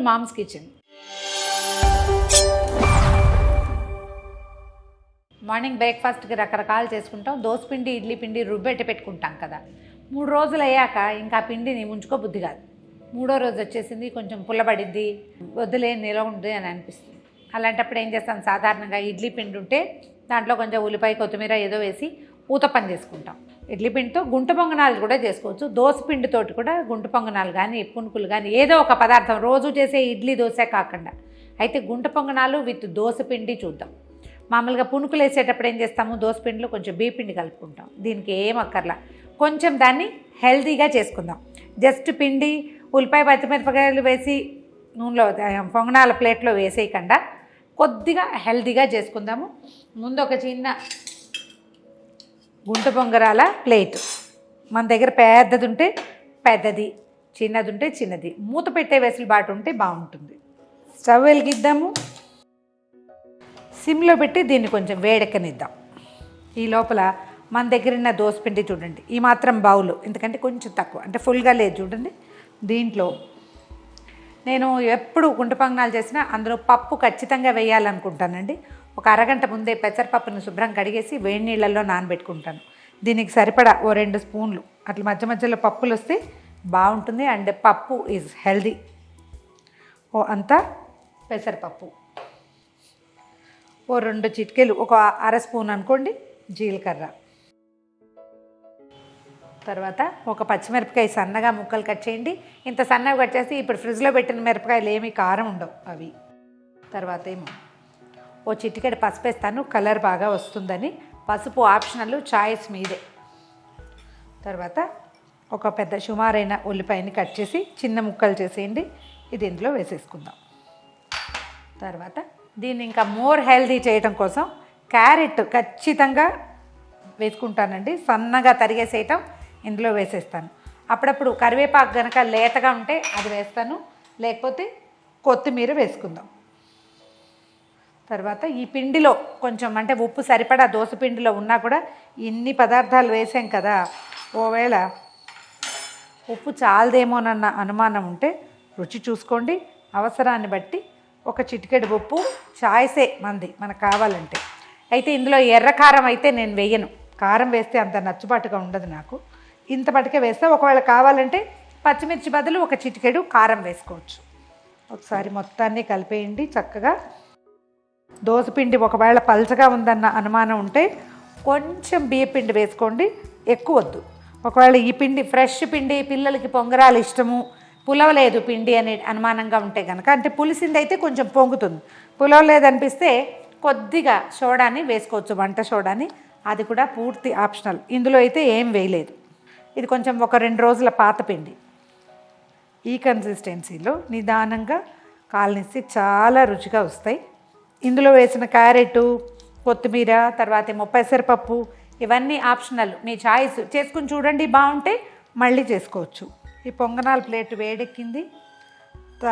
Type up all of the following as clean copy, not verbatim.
Moms kitchen. Morning బ్రేక్ఫాస్ట్కి రకరకాలు చేసుకుంటాం. దోసపిండి, ఇడ్లీ పిండి రుబ్బెట్టి పెట్టుకుంటాం కదా. 3 రోజులు అయ్యాక ఇంకా పిండిని ఉంచుకోబుద్ధి కాదు. 3వ రోజు వచ్చేసింది, కొంచెం పుల్లబడింది, వద్దులే నిలవ ఉంది అని అనిపిస్తుంది. అలాంటప్పుడు ఏం చేస్తాం, సాధారణంగా ఇడ్లీ పిండి ఉంటే దాంట్లో కొంచెం ఉల్లిపాయ, కొత్తిమీర ఏదో వేసి ఊతప్పం చేసుకుంటాం. ఇడ్లీ పిండితో గుంట పొంగనాలు కూడా చేసుకోవచ్చు. దోశ పిండితోటి కూడా గుంట పొంగనాలు కానీ, పునుకులు కానీ, ఏదో ఒక పదార్థం, రోజు చేసే ఇడ్లీ దోశ కాకుండా. అయితే గుంట పొంగనాలు విత్ దోశ పిండి చూద్దాం. మామూలుగా పునుకులు వేసేటప్పుడు ఏం చేస్తాము, దోశ పిండిలో కొంచెం బియ్య పిండి కలుపుకుంటాం. దీనికి ఏం అక్కర్లా, కొంచెం దాన్ని హెల్తీగా చేసుకుందాం. జస్ట్ పిండి, ఉల్లిపాయ, పచ్చిమిరపకాయలు వేసి నూనెలో పొంగనాల ప్లేట్లో వేసేయకుండా కొద్దిగా హెల్తీగా చేసుకుందాము. ముందు ఒక చిన్న గుంట పొంగరాల ప్లేట్, మన దగ్గర పెద్దది ఉంటే పెద్దది, చిన్నది ఉంటే చిన్నది, మూత పెట్టే వెసులుబాటు ఉంటే బాగుంటుంది. స్టవ్ వెలిగిద్దాము, సిమ్లో పెట్టి దీన్ని కొంచెం వేడెక్కనిద్దాం. ఈ లోపల మన దగ్గర ఉన్న దోసపిండి చూడండి, ఈ మాత్రం బౌలు, ఎందుకంటే కొంచెం తక్కువ, అంటే ఫుల్గా లేదు చూడండి. దీంట్లో నేను ఎప్పుడు గుంట పొంగనాలు చేసినా అందులో పప్పు ఖచ్చితంగా వేయాలనుకుంటానండి. ఒక అరగంట ముందే పెసరపప్పును శుభ్రం కడిగేసి వేడి నీళ్ళల్లో నానబెట్టుకుంటాను. దీనికి సరిపడా ఓ 2 స్పూన్లు అట్లా మధ్య మధ్యలో పప్పులు వస్తే బాగుంటుంది. అండ్ పప్పు ఈజ్ హెల్దీ. ఓ అంతా పెసరపప్పు, ఓ 2 చిటికెలు, ఒక అర స్పూన్ అనుకోండి జీలకర్ర, తర్వాత ఒక పచ్చిమిరపకాయ సన్నగా ముక్కలు కట్ చేయండి. ఇంత సన్నగా కట్ చేసి ఇప్పుడు ఫ్రిడ్జ్లో పెట్టిన మిరపకాయలు ఏమీ కారం ఉండవు అవి. తర్వాత ఏమో ఓ చిటికెడు పసుపు వేస్తాను, కలర్ బాగా వస్తుందని. పసుపు ఆప్షనల్, చాయిస్ మీదే. తర్వాత ఒక పెద్ద సుమారైన ఉల్లిపాయని కట్ చేసి చిన్న ముక్కలు చేసేయండి. ఇది ఇందులో వేసేసుకుందాం. తర్వాత దీన్ని ఇంకా మోర్ హెల్దీ చేయడం కోసం క్యారెట్ ఖచ్చితంగా వేసుకుంటానండి. సన్నగా తరిగేసేయటం ఇందులో వేసేస్తాను. అప్పుడప్పుడు కరివేపాకు కనుక లేతగా ఉంటే అది వేస్తాను, లేకపోతే కొత్తిమీర వేసుకుందాం. తర్వాత ఈ పిండిలో కొంచెం, అంటే ఉప్పు సరిపడా దోశ పిండిలో ఉన్నా కూడా ఇన్ని పదార్థాలు వేసాం కదా, ఓవేళ ఉప్పు చాలదేమోనన్న అనుమానం ఉంటే రుచి చూసుకోండి. అవసరాన్ని బట్టి ఒక చిటికెడు ఉప్పు, చాయిసే మంది, మనకు కావాలంటే. అయితే ఇందులో ఎర్ర కారం అయితే నేను వేయను, కారం వేస్తే అంత నచ్చుబాటుగా ఉండదు నాకు. ఇంత పటికే వేస్తే, ఒకవేళ కావాలంటే పచ్చిమిర్చి బదులు ఒక చిటికెడు కారం వేసుకోవచ్చు. ఒకసారి మొత్తాన్ని కలిపేయండి చక్కగా. దోసపిండి ఒకవేళ పల్చగా ఉందన్న అనుమానం ఉంటే కొంచెం బియ్యపిండి వేసుకోండి, ఎక్కువ వద్దు. ఒకవేళ ఈ పిండి ఫ్రెష్ పిండి, పిల్లలకి పొంగరాలు ఇష్టము, పులవలేదు పిండి అనే అనుమానంగా ఉంటే కనుక, అంటే పులిసింది అయితే కొంచెం పొంగుతుంది, పులవలేదనిపిస్తే కొద్దిగా సోడాని వేసుకోవచ్చు, వంట సోడాని. అది కూడా పూర్తి ఆప్షనల్. ఇందులో అయితే ఏం వేయలేదు. ఇది కొంచెం ఒక 2 రోజుల పాత పిండి. ఈ కన్సిస్టెన్సీలో నిదానంగా కాలనిస్తే చాలా రుచిగా వస్తాయి. ఇందులో వేసిన క్యారెట్, కొత్తిమీర, తర్వాత ఏమో పెసరపప్పు, ఇవన్నీ ఆప్షనల్, మీ చాయిస్. చేసుకుని చూడండి, బాగుంటే మళ్ళీ చేసుకోవచ్చు. ఈ పొంగనాల ప్లేట్ వేడెక్కింది,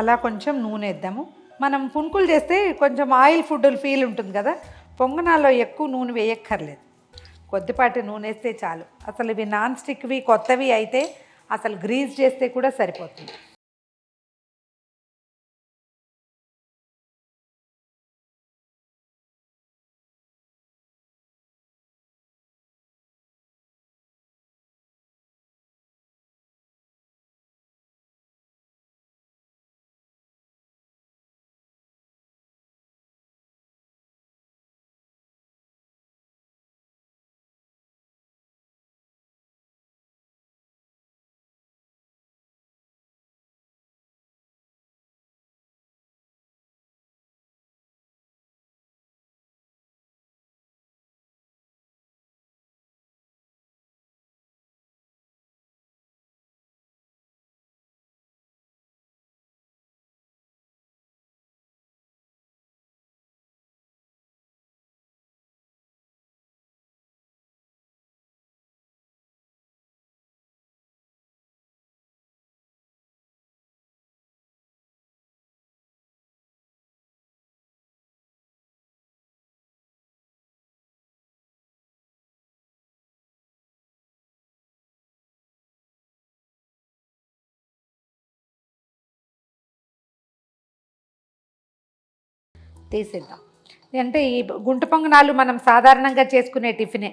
అలా కొంచెం నూనె వేద్దాము. మనం పునుకులు చేస్తే కొంచెం ఆయిల్ ఫుడ్ ఫీల్ ఉంటుంది కదా, పొంగనాల్లో ఎక్కువ నూనె వేయక్కర్లేదు, కొద్దిపాటి నూనె వేస్తే చాలు. అసలు ఇవి నాన్ స్టిక్వి కొత్తవి అయితే అసలు గ్రీజ్ చేస్తే కూడా సరిపోతుంది. తీసేద్దాం. అంటే ఈ గుంట పొంగనాలు మనం సాధారణంగా చేసుకునే టిఫినే.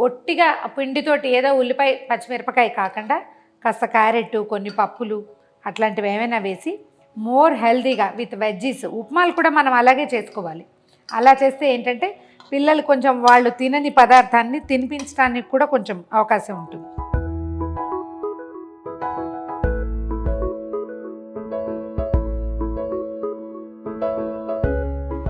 ఒట్టిగా పిండితోటి ఏదో ఉల్లిపాయ పచ్చిమిరపకాయ కాకుండా కాస్త క్యారెట్, కొన్ని పప్పులు అట్లాంటివి ఏమైనా వేసి మోర్ హెల్తీగా విత్ వెజ్జీస్. ఉప్మాలు కూడా మనం అలాగే చేసుకోవాలి. అలా చేస్తే ఏంటంటే పిల్లలు కొంచెం వాళ్ళు తినని పదార్థాన్ని తినిపించడానికి కూడా కొంచెం అవకాశం ఉంటుంది.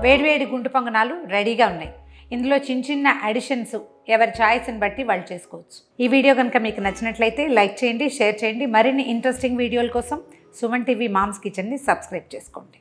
వేడివేడి గుంట పొంగనాలు రెడీగా ఉన్నాయి. ఇందులో చిన్న చిన్న అడిషన్స్ ఎవరి చాయిస్ని బట్టి వాళ్ళు చేసుకోవచ్చు. ఈ వీడియో కనుక మీకు నచ్చినట్లయితే లైక్ చేయండి, షేర్ చేయండి. మరిన్ని ఇంట్రెస్టింగ్ వీడియోల కోసం సుమన్ టీవీ మామ్స్ కిచెన్ని సబ్స్క్రైబ్ చేసుకోండి.